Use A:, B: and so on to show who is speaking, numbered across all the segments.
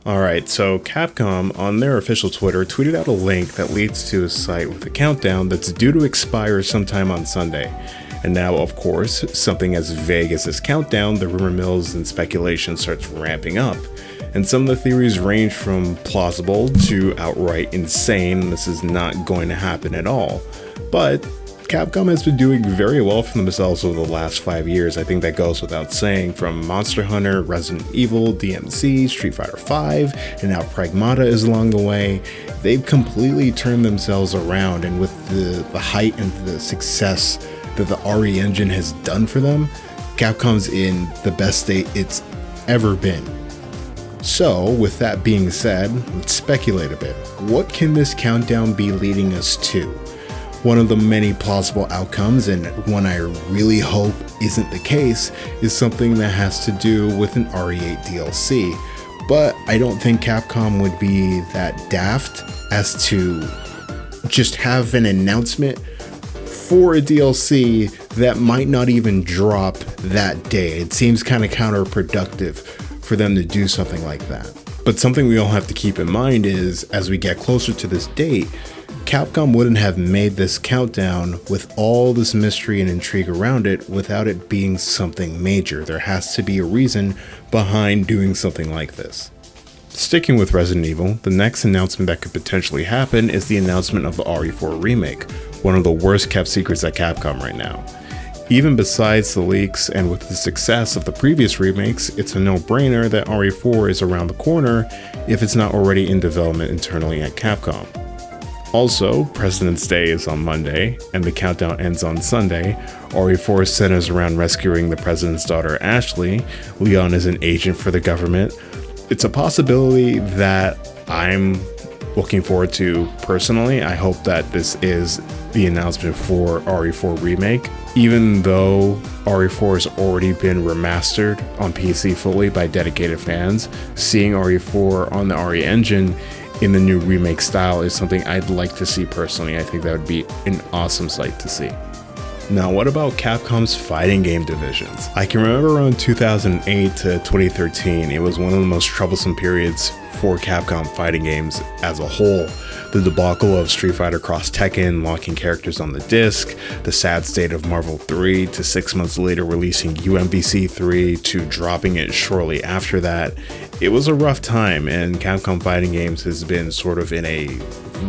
A: Alright, so Capcom on their official Twitter tweeted out a link that leads to a site with a countdown that's due to expire sometime on Sunday. And now, of course, something as vague as this countdown, the rumor mills and speculation starts ramping up. And some of the theories range from plausible to outright insane. This is not going to happen at all. But Capcom has been doing very well for themselves over the last 5 years. I think that goes without saying. From Monster Hunter, Resident Evil, DMC, Street Fighter V, and now Pragmata is along the way. They've completely turned themselves around, and with the height and the success that the RE engine has done for them, Capcom's in the best state it's ever been. So, with that being said, let's speculate a bit. What can this countdown be leading us to? One of the many plausible outcomes, and one I really hope isn't the case, is something that has to do with an RE8 DLC. But I don't think Capcom would be that daft as to just have an announcement for a DLC that might not even drop that day. It seems kind of counterproductive for them to do something like that. But something we all have to keep in mind is, as we get closer to this date, Capcom wouldn't have made this countdown with all this mystery and intrigue around it without it being something major. There has to be a reason behind doing something like this. Sticking with Resident Evil, the next announcement that could potentially happen is the announcement of the RE4 remake, one of the worst kept secrets at Capcom right now. Even besides the leaks and with the success of the previous remakes, it's a no-brainer that RE4 is around the corner if it's not already in development internally at Capcom. Also, President's Day is on Monday, and the countdown ends on Sunday. RE4 centers around rescuing the president's daughter Ashley. Leon is an agent for the government. It's a possibility that I'm looking forward to personally. I hope that this is the announcement for RE4 Remake. Even though RE4 has already been remastered on PC fully by dedicated fans, seeing RE4 on the RE engine in the new remake style is something I'd like to see personally. I think that would be an awesome sight to see. Now, what about Capcom's fighting game divisions? I can remember around 2008 to 2013, it was one of the most troublesome periods for Capcom fighting games as a whole. The debacle of Street Fighter Cross Tekken locking characters on the disc, the sad state of Marvel 3 to 6 months later releasing UMVC 3 to dropping it shortly after that. It was a rough time, and Capcom fighting games has been sort of in a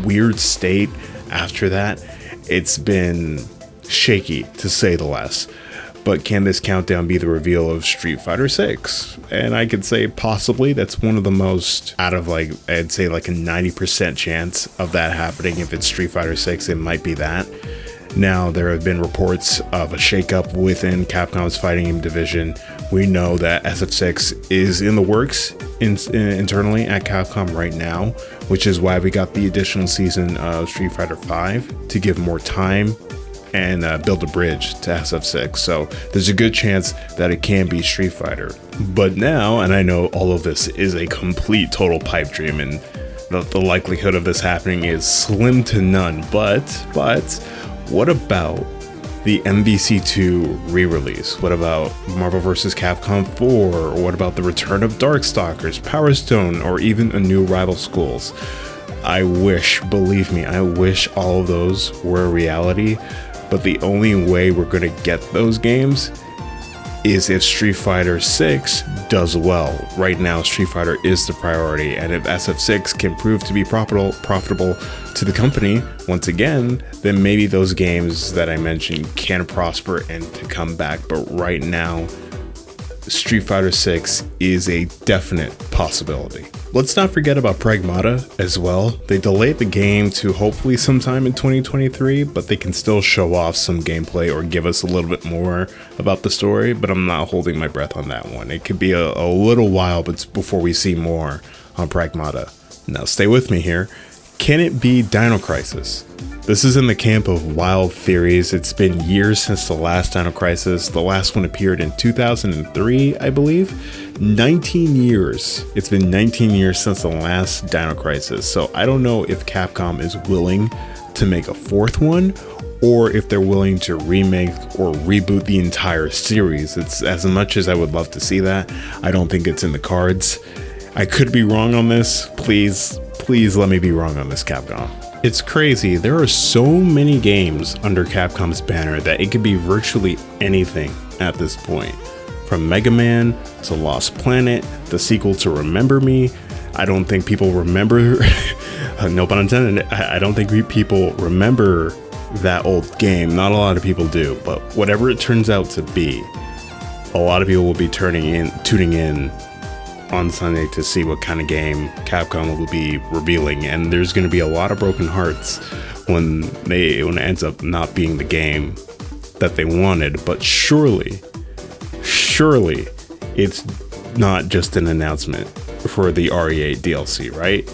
A: weird state after that. It's been shaky, to say the least. But can this countdown be the reveal of Street Fighter 6? And I could say possibly. That's one of the most, out of I'd say like a 90% chance of that happening. If it's Street Fighter 6, it might be that. Now, there have been reports of a shakeup within Capcom's fighting game division. We know that SF6 is in the works internally at Capcom right now, which is why we got the additional season of Street Fighter V to give more time and build a bridge to SF6. So there's a good chance that it can be Street Fighter. But now, and I know all of this is a complete total pipe dream, and the likelihood of this happening is slim to none, but what about the MVC2 re-release? What about Marvel vs. Capcom 4? Or what about the return of Darkstalkers, Power Stone, or even a new Rival Schools? I wish, believe me, I wish all of those were a reality, but the only way we're going to get those games is if Street Fighter 6 does well. Right now, Street Fighter is the priority, and if SF6 can prove to be profitable to the company once again, then maybe those games that I mentioned can prosper and to come back. But right now, Street Fighter 6 is a definite possibility. Let's not forget about Pragmata as well. They delayed the game to hopefully sometime in 2023, but they can still show off some gameplay or give us a little bit more about the story, but I'm not holding my breath on that one. It could be a little while before we see more on Pragmata. Now stay with me here. Can it be Dino Crisis? This is in the camp of wild theories. It's been years since the last Dino Crisis. The last one appeared in 2003, I believe. 19 years. It's been 19 years since the last Dino Crisis. So I don't know if Capcom is willing to make a fourth one, or if they're willing to remake or reboot the entire series. It's as much as I would love to see that, I don't think it's in the cards. I could be wrong on this. Please let me be wrong on this, Capcom. It's crazy. There are so many games under Capcom's banner that it could be virtually anything at this point. From Mega Man to Lost Planet, the sequel to Remember Me. I don't think people remember, no pun intended, I don't think people remember that old game. Not a lot of people do, but whatever it turns out to be, a lot of people will be tuning in on Sunday to see what kind of game Capcom will be revealing, and there's going to be a lot of broken hearts when it ends up not being the game that they wanted. But surely it's not just an announcement for the RE8 DLC, right?